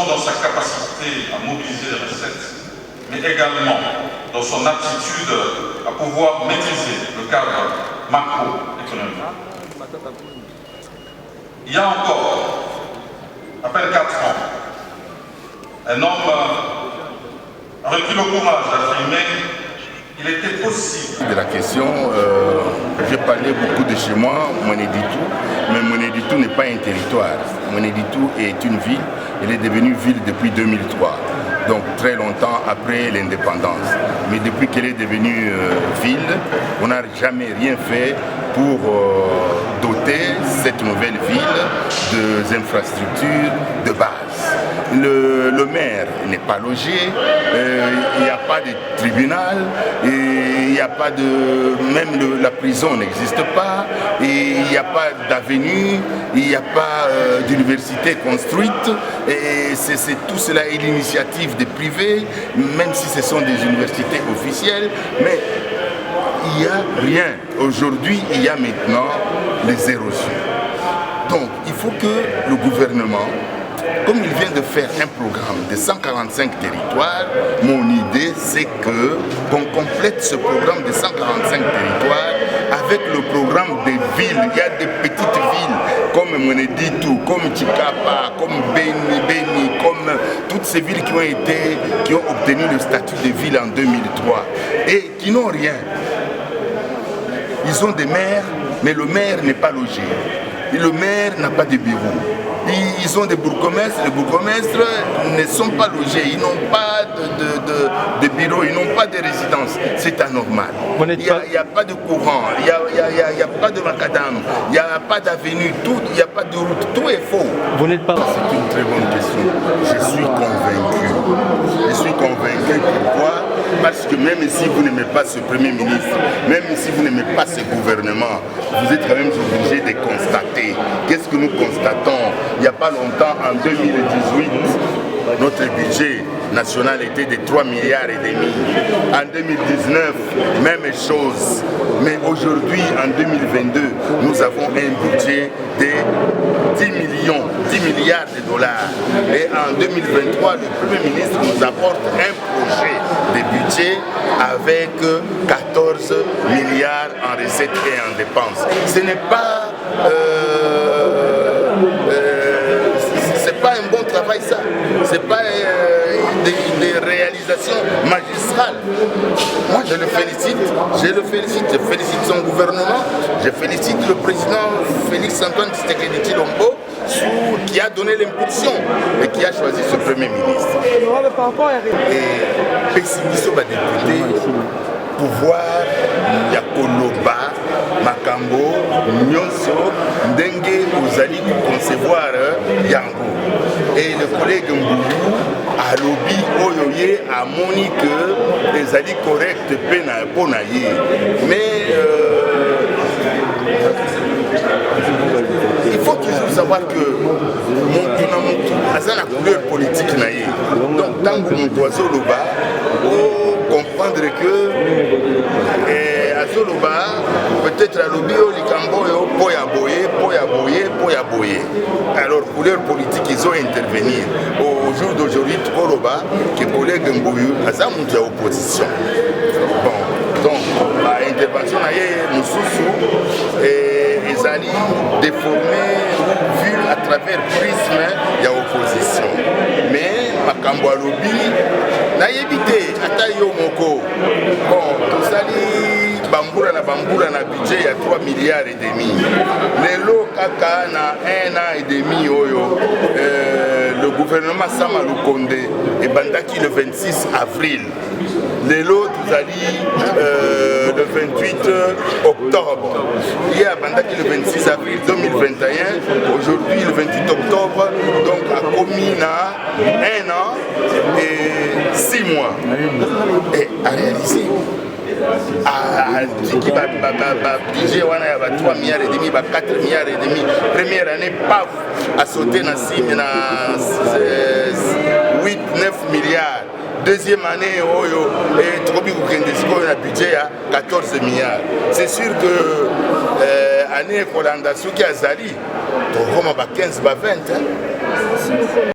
seulement dans sa capacité à mobiliser les recettes, mais également dans son aptitude à pouvoir maîtriser le cadre macroéconomique. Il y a encore à peine 4 ans, un homme a repris le courage d'affirmer qu'il était possible. De la question, j'ai parlé beaucoup de chez moi, Mweneditu, mais Mweneditu n'est pas un territoire. Mweneditu est une ville, elle est devenue ville depuis 2003, donc très longtemps après l'indépendance. Mais depuis qu'elle est devenue ville, on n'a jamais rien fait pour doter cette nouvelle ville des infrastructures de base. Le maire n'est pas logé, il n'y a pas de tribunal, il n'y a pas de... même la prison n'existe pas, et il n'y a pas d'avenue, il n'y a pas d'université construite, et tout cela est l'initiative des privés, même si ce sont des universités officielles, mais il n'y a rien. Aujourd'hui, il y a maintenant les érosions. Donc, il faut que le gouvernement, comme il vient de faire un programme de 145 territoires, mon idée c'est qu'on complète ce programme de 145 territoires avec le programme des villes. Il y a des petites villes comme Mweneditu, comme Chikapa, comme Beni, comme toutes ces villes qui ont obtenu le statut de ville en 2003 et qui n'ont rien. Ils ont des maires, mais le maire n'est pas logé. Et le maire n'a pas de bureau. Ils ont des bourgmestres, les bourgmestres ne sont pas logés, ils n'ont pas de bureau, ils n'ont pas de résidence. C'est anormal. Il n'y a pas de courant, il n'y a pas de macadam, il n'y a pas d'avenue, il n'y a pas de route, tout est faux. Vous n'êtes pas... C'est une très bonne question. Je suis convaincu. Je suis convaincu. Pourquoi? Parce que même si vous n'aimez pas ce Premier ministre, même si vous n'aimez pas ce gouvernement, vous êtes quand même obligé de constater. Qu'est-ce que nous constatons? Il n'y a pas longtemps, en 2018, notre budget national était de 3,5 milliards. En 2019, même chose. Mais aujourd'hui, en 2022, nous avons un budget de 10 milliards de dollars. Et en 2023, le Premier ministre nous apporte un projet de budget avec 14 milliards en recettes et en dépenses. Ce n'est pas... c'est pas un bon travail ça, c'est pas des réalisations magistrales. Moi je le félicite, je félicite son gouvernement, je félicite le président Félix-Antoine Tshisekedi Tshilombo qui a donné l'impulsion et qui a choisi ce Premier ministre. Et Pessimiso va député pouvoir ya koloba makambo nyonso ndenge ozali concevoir yango. Et le collègue Mboulou alobi oyo ye amoni que ezali correct pe na pona ye. Mais il faut toujours savoir que mon aza na couleur politique na ye. Donc tant que mon oiseau loba comprendre que Azoloba peut-être à l'objet likambo poya boye. Alors couleur politique ils ont intervenir. Au jour d'aujourd'hui Tokoloba que collègue Mbouyou aza monte à opposition. Bon, donc l'intervention naie Moussousou et ezali déformé vu à travers prisme de l'opposition. Mais makambo alobi na yebite ata yo moko. Bon, tozali bambula na budget ya 3 milliards et demi. Lelo kaka na 1 an et demi oyo le gouvernement Sama Lukonde et bandaki le 26 avril. Lelo tozali le 28 octobre. Hier bandaki le 26 avril 2021. Aujourd'hui le 28 octobre. Donc à Komina 1 an et 6 mois. Et à réaliser. Qui va budget wana ya 3 milliards et demi, 4 milliards et demi. Première année, paf, a sauté dans 8, 9 milliards. Deuxième année, et Trobi Koukendesiko a un budget à 14 milliards. C'est sûr que l'année Kolanda Souki Azali, 15, 20.